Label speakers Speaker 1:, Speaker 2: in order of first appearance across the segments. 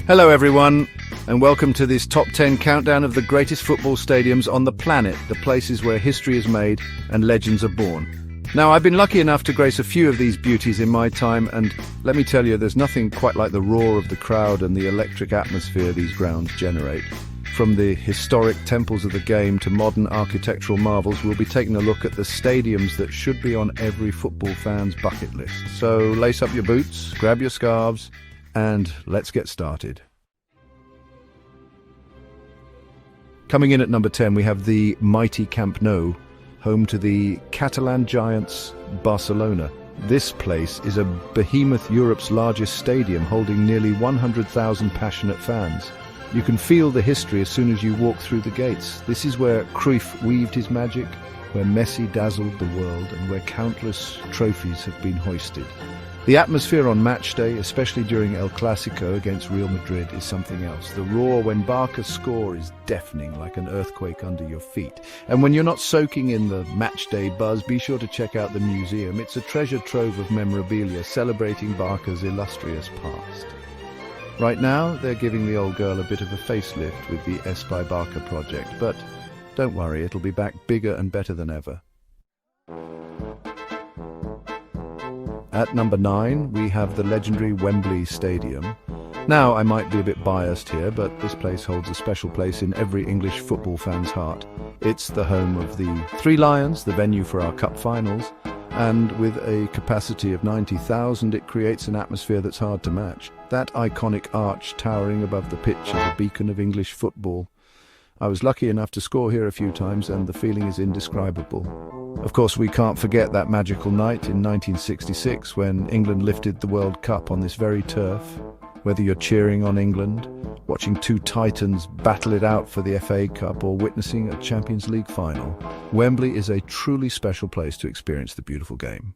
Speaker 1: Hello everyone, and welcome to this top 10 countdown of the greatest football stadiums on the planet, the places where history is made and legends are born. Now, I've been lucky enough to grace a few of these beauties in my time, and let me tell you, there's nothing quite like the roar of the crowd and the electric atmosphere these grounds generate. From the historic temples of the game to modern architectural marvels, we'll be taking a look at the stadiums that should be on every football fan's bucket list. So lace up your boots, grab your scarves, and let's get started. Coming in at number 10, we have the mighty Camp Nou, home to the Catalan giants Barcelona. This place is a behemoth, Europe's largest stadium, holding nearly 100,000 passionate fans. You can feel the history as soon as you walk through the gates. This is where Cruyff weaved his magic, where Messi dazzled the world, and where countless trophies have been hoisted. The atmosphere on match day, especially during El Clasico against Real Madrid, is something else. The roar when Barca's score is deafening, like an earthquake under your feet. And when you're not soaking in the match day buzz, be sure to check out the museum. It's a treasure trove of memorabilia celebrating Barca's illustrious past. Right now, they're giving the old girl a bit of a facelift with the S by Barca project, but don't worry, it'll be back bigger and better than ever. At number 9, we have the legendary Wembley Stadium. Now, I might be a bit biased here, but this place holds a special place in every English football fan's heart. It's the home of the Three Lions, the venue for our cup finals, and with a capacity of 90,000, it creates an atmosphere that's hard to match. That iconic arch towering above the pitch is a beacon of English football. I was lucky enough to score here a few times, and the feeling is indescribable. Of course, we can't forget that magical night in 1966 when England lifted the World Cup on this very turf. Whether you're cheering on England, watching two titans battle it out for the FA Cup, or witnessing a Champions League final, Wembley is a truly special place to experience the beautiful game.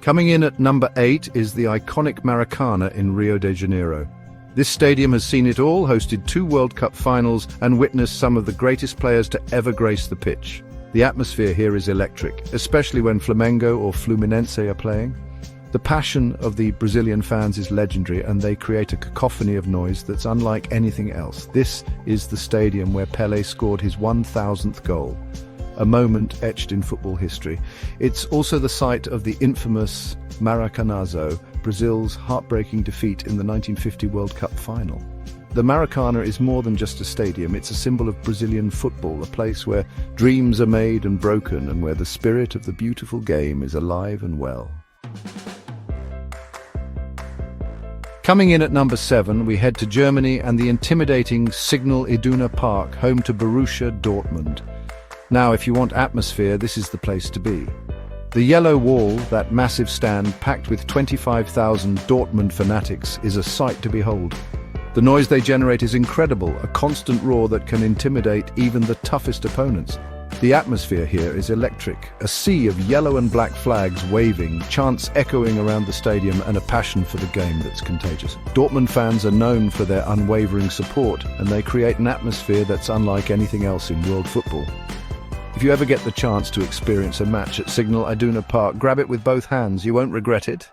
Speaker 1: Coming in at number 8 is the iconic Maracana in Rio de Janeiro. This stadium has seen it all, hosted 2 World Cup finals, and witnessed some of the greatest players to ever grace the pitch. The atmosphere here is electric, especially when Flamengo or Fluminense are playing. The passion of the Brazilian fans is legendary, and they create a cacophony of noise that's unlike anything else. This is the stadium where Pelé scored his 1,000th goal, a moment etched in football history. It's also the site of the infamous Maracanazo, Brazil's heartbreaking defeat in the 1950 World Cup final. The Maracana is more than just a stadium, it's a symbol of Brazilian football, a place where dreams are made and broken, and where the spirit of the beautiful game is alive and well. Coming in at number 7, we head to Germany and the intimidating Signal Iduna Park, home to Borussia Dortmund. Now, if you want atmosphere, this is the place to be. The yellow wall, that massive stand packed with 25,000 Dortmund fanatics, is a sight to behold. The noise they generate is incredible, a constant roar that can intimidate even the toughest opponents. The atmosphere here is electric, a sea of yellow and black flags waving, chants echoing around the stadium, and a passion for the game that's contagious. Dortmund fans are known for their unwavering support, and they create an atmosphere that's unlike anything else in world football. If you ever get the chance to experience a match at Signal Iduna Park, grab it with both hands, you won't regret it.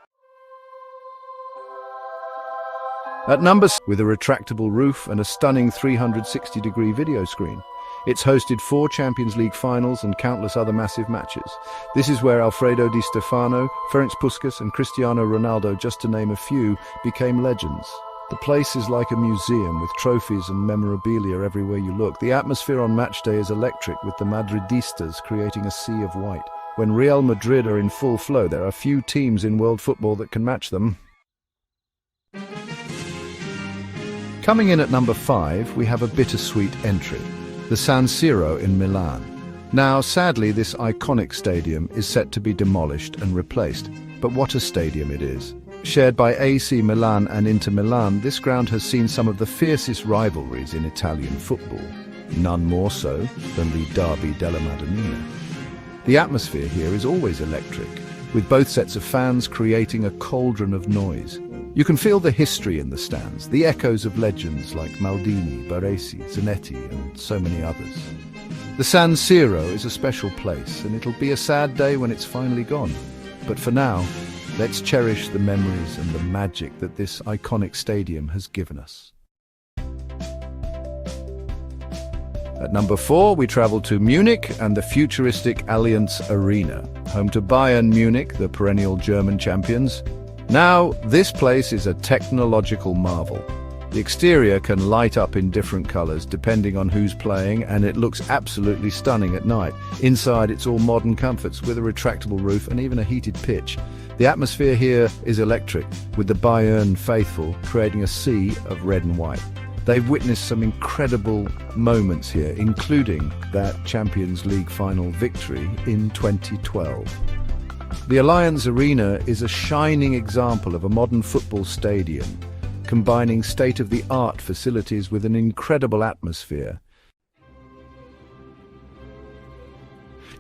Speaker 1: At number 6, with a retractable roof and a stunning 360-degree video screen, it's hosted 4 Champions League finals and countless other massive matches. This is where Alfredo Di Stefano, Ferenc Puskas and Cristiano Ronaldo, just to name a few, became legends. The place is like a museum with trophies and memorabilia everywhere you look. The atmosphere on match day is electric, with the Madridistas creating a sea of white. When Real Madrid are in full flow, there are few teams in world football that can match them. Coming in at number 5, we have a bittersweet entry, the San Siro in Milan. Now, sadly, this iconic stadium is set to be demolished and replaced, but what a stadium it is. Shared by AC Milan and Inter Milan, this ground has seen some of the fiercest rivalries in Italian football, none more so than the Derby della Madonnina. The atmosphere here is always electric, with both sets of fans creating a cauldron of noise. You can feel the history in the stands, the echoes of legends like Maldini, Baresi, Zanetti, and so many others. The San Siro is a special place, and it'll be a sad day when it's finally gone. But for now, Let's cherish the memories and the magic that this iconic stadium has given us. At number 4, we travel to Munich and the futuristic Allianz Arena, home to Bayern Munich, the perennial German champions. Now, this place is a technological marvel. The exterior can light up in different colors depending on who's playing, and it looks absolutely stunning at night. Inside, it's all modern comforts with a retractable roof and even a heated pitch. The atmosphere here is electric, with the Bayern faithful creating a sea of red and white. They've witnessed some incredible moments here, including that Champions League final victory in 2012. The Allianz Arena is a shining example of a modern football stadium, combining state-of-the-art facilities with an incredible atmosphere.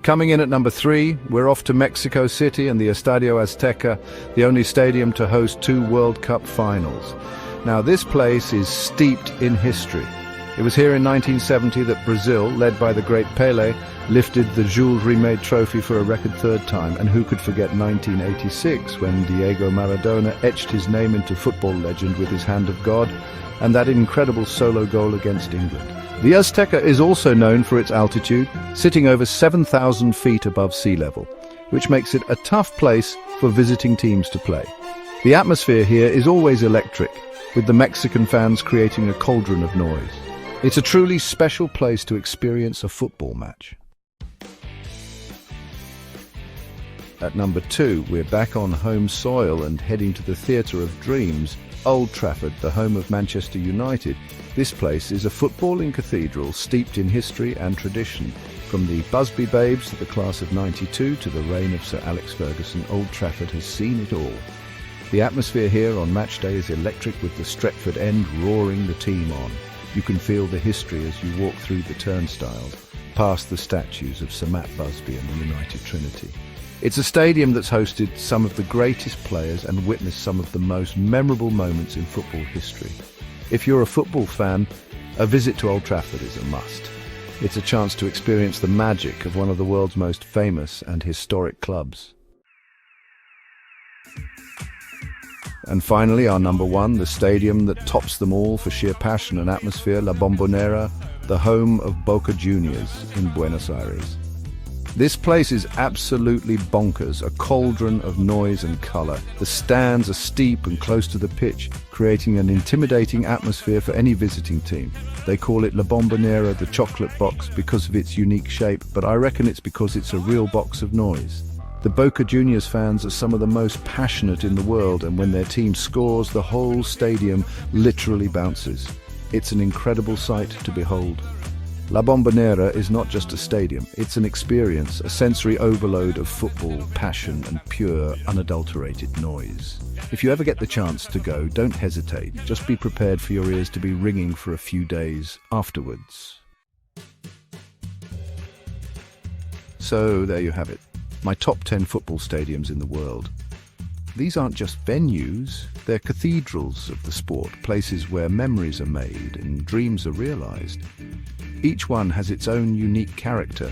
Speaker 1: Coming in at number 3, we're off to Mexico City and the Estadio Azteca, the only stadium to host 2 World Cup finals. Now, this place is steeped in history. It was here in 1970 that Brazil, led by the great Pelé, lifted the Jules Rimet trophy for a record 3rd time. And who could forget 1986, when Diego Maradona etched his name into football legend with his hand of God, and that incredible solo goal against England. The Azteca is also known for its altitude, sitting over 7,000 feet above sea level, which makes it a tough place for visiting teams to play. The atmosphere here is always electric, with the Mexican fans creating a cauldron of noise. It's a truly special place to experience a football match. At number 2, we're back on home soil and heading to the Theatre of Dreams, Old Trafford, the home of Manchester United. This place is a footballing cathedral steeped in history and tradition. From the Busby Babes to the class of '92 to the reign of Sir Alex Ferguson, Old Trafford has seen it all. The atmosphere here on match day is electric, with the Stretford End roaring the team on. You can feel the history as you walk through the turnstiles, past the statues of Sir Matt Busby and the United Trinity. It's a stadium that's hosted some of the greatest players and witnessed some of the most memorable moments in football history. If you're a football fan, a visit to Old Trafford is a must. It's a chance to experience the magic of one of the world's most famous and historic clubs. And finally, our number 1, the stadium that tops them all for sheer passion and atmosphere, La Bombonera, the home of Boca Juniors in Buenos Aires. This place is absolutely bonkers, a cauldron of noise and color. The stands are steep and close to the pitch, creating an intimidating atmosphere for any visiting team. They call it La Bombonera, the chocolate box, because of its unique shape, but I reckon it's because it's a real box of noise. The Boca Juniors fans are some of the most passionate in the world, and when their team scores, the whole stadium literally bounces. It's an incredible sight to behold. La Bombonera is not just a stadium, it's an experience, a sensory overload of football, passion and pure, unadulterated noise. If you ever get the chance to go, don't hesitate. Just be prepared for your ears to be ringing for a few days afterwards. So there you have it. My top 10 football stadiums in the world. These aren't just venues, they're cathedrals of the sport, places where memories are made and dreams are realized. Each one has its own unique character,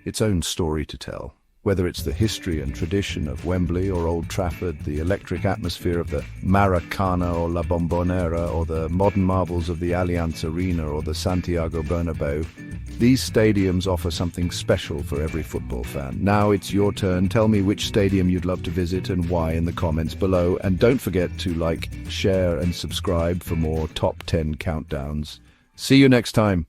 Speaker 1: its own story to tell. Whether it's the history and tradition of Wembley or Old Trafford, the electric atmosphere of the Maracana or La Bombonera, or the modern marvels of the Allianz Arena or the Santiago Bernabeu, these stadiums offer something special for every football fan. Now it's your turn. Tell me which stadium you'd love to visit and why in the comments below. And don't forget to like, share and subscribe for more top 10 countdowns. See you next time.